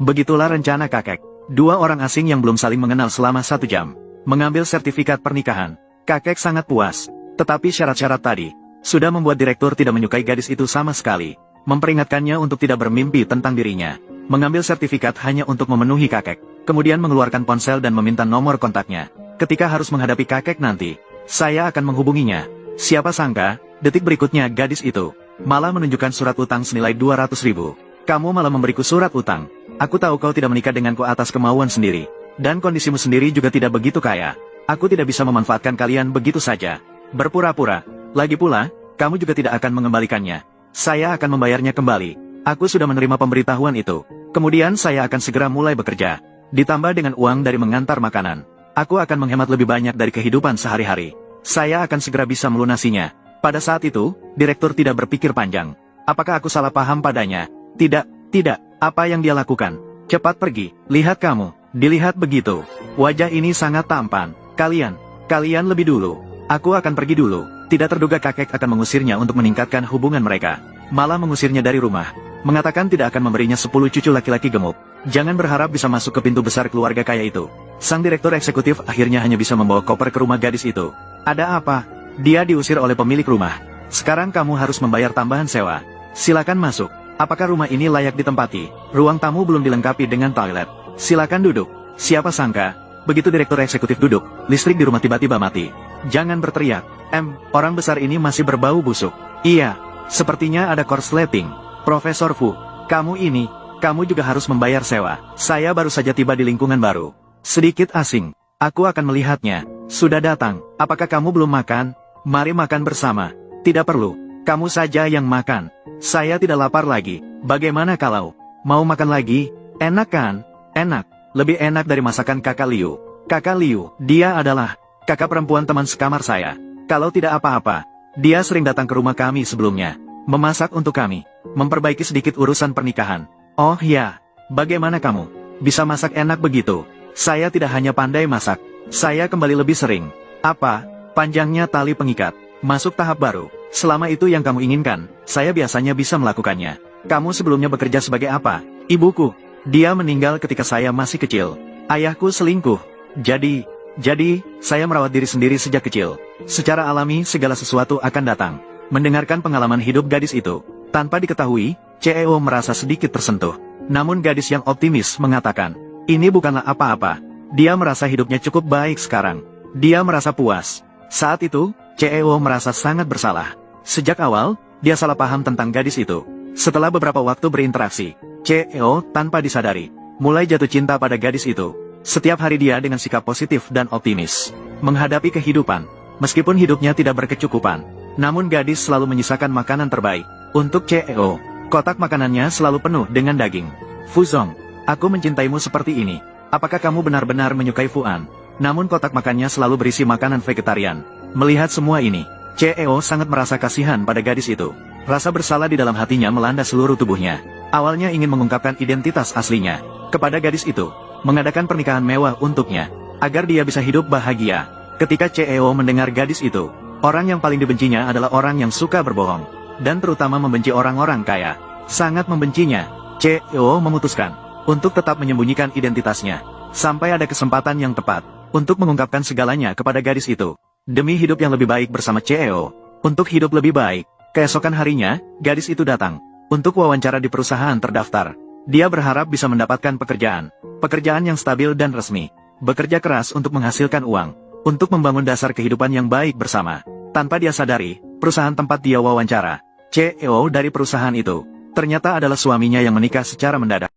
Begitulah rencana kakek. Dua orang asing yang belum saling mengenal selama 1 jam. Mengambil sertifikat pernikahan. Kakek sangat puas. Tetapi syarat-syarat tadi sudah membuat direktur tidak menyukai gadis itu sama sekali. Memperingatkannya untuk tidak bermimpi tentang dirinya. Mengambil sertifikat hanya untuk memenuhi kakek. Kemudian mengeluarkan ponsel dan meminta nomor kontaknya. Ketika harus menghadapi kakek nanti, saya akan menghubunginya. Siapa sangka, detik berikutnya gadis itu malah menunjukkan surat utang senilai 200.000. Kamu malah memberiku surat utang. Aku tahu kau tidak menikah denganku atas kemauan sendiri. Dan kondisimu sendiri juga tidak begitu kaya. Aku tidak bisa memanfaatkan kalian begitu saja. Berpura-pura. Lagi pula, kamu juga tidak akan mengembalikannya. Saya akan membayarnya kembali. Aku sudah menerima pemberitahuan itu. Kemudian saya akan segera mulai bekerja. Ditambah dengan uang dari mengantar makanan. Aku akan menghemat lebih banyak dari kehidupan sehari-hari. Saya akan segera bisa melunasinya. Pada saat itu, direktur tidak berpikir panjang. Apakah aku salah paham padanya? Tidak. Apa yang dia lakukan? Cepat pergi. Lihat kamu. Dilihat begitu. Wajah ini sangat tampan. Kalian lebih dulu. Aku akan pergi dulu. Tidak terduga kakek akan mengusirnya untuk meningkatkan hubungan mereka. Malah mengusirnya dari rumah. Mengatakan tidak akan memberinya 10 cucu laki-laki gemuk. Jangan berharap bisa masuk ke pintu besar keluarga kaya itu. Sang direktur eksekutif akhirnya hanya bisa membawa koper ke rumah gadis itu. Ada apa? Dia diusir oleh pemilik rumah. Sekarang kamu harus membayar tambahan sewa. Silakan masuk. Apakah rumah ini layak ditempati? Ruang tamu belum dilengkapi dengan toilet. Silakan duduk. Siapa sangka, begitu direktur eksekutif duduk, listrik di rumah tiba-tiba mati. Jangan berteriak. Orang besar ini masih berbau busuk. Iya, sepertinya ada korsleting. Profesor Fu, kamu juga harus membayar sewa. Saya baru saja tiba di lingkungan baru. Sedikit asing. Aku akan melihatnya. Sudah datang. Apakah kamu belum makan? Mari makan bersama. Tidak perlu. Kamu saja yang makan. Saya tidak lapar lagi. Bagaimana kalau mau makan lagi? Enak kan? Enak. Lebih enak dari masakan kakak Liu. Kakak Liu, dia adalah kakak perempuan teman sekamar saya. Kalau tidak apa-apa, dia sering datang ke rumah kami sebelumnya. Memasak untuk kami. Memperbaiki sedikit urusan pernikahan. Oh ya, bagaimana kamu? Bisa masak enak begitu? Saya tidak hanya pandai masak. Saya kembali lebih sering. Apa? Panjangnya tali pengikat. Masuk tahap baru. Selama itu yang kamu inginkan, saya biasanya bisa melakukannya. Kamu sebelumnya bekerja sebagai apa? Ibuku. Dia meninggal ketika saya masih kecil. Ayahku selingkuh. Jadi, saya merawat diri sendiri sejak kecil. Secara alami segala sesuatu akan datang. Mendengarkan pengalaman hidup gadis itu, tanpa diketahui, CEO merasa sedikit tersentuh. Namun gadis yang optimis mengatakan, ini bukanlah apa-apa. Dia merasa hidupnya cukup baik sekarang. Dia merasa puas. Saat itu, CEO merasa sangat bersalah. Sejak awal, dia salah paham tentang gadis itu. Setelah beberapa waktu berinteraksi, CEO tanpa disadari mulai jatuh cinta pada gadis itu. Setiap hari dia dengan sikap positif dan optimis menghadapi kehidupan. Meskipun hidupnya tidak berkecukupan, namun gadis selalu menyisakan makanan terbaik untuk CEO. Kotak makanannya selalu penuh dengan daging. Fuzong, aku mencintaimu seperti ini. Apakah kamu benar-benar menyukai Fuan? Namun kotak makannya selalu berisi makanan vegetarian. Melihat semua ini, CEO sangat merasa kasihan pada gadis itu. Rasa bersalah di dalam hatinya melanda seluruh tubuhnya. Awalnya ingin mengungkapkan identitas aslinya kepada gadis itu, mengadakan pernikahan mewah untuknya, agar dia bisa hidup bahagia. Ketika CEO mendengar gadis itu, orang yang paling dibencinya adalah orang yang suka berbohong, dan terutama membenci orang-orang kaya. Sangat membencinya, CEO memutuskan untuk tetap menyembunyikan identitasnya, sampai ada kesempatan yang tepat untuk mengungkapkan segalanya kepada gadis itu. Demi hidup yang lebih baik bersama CEO, untuk hidup lebih baik. Keesokan harinya, gadis itu datang untuk wawancara di perusahaan terdaftar. Dia berharap bisa mendapatkan pekerjaan yang stabil dan resmi. Bekerja keras untuk menghasilkan uang, untuk membangun dasar kehidupan yang baik bersama. Tanpa dia sadari, perusahaan tempat dia wawancara, CEO dari perusahaan itu, ternyata adalah suaminya yang menikah secara mendadak.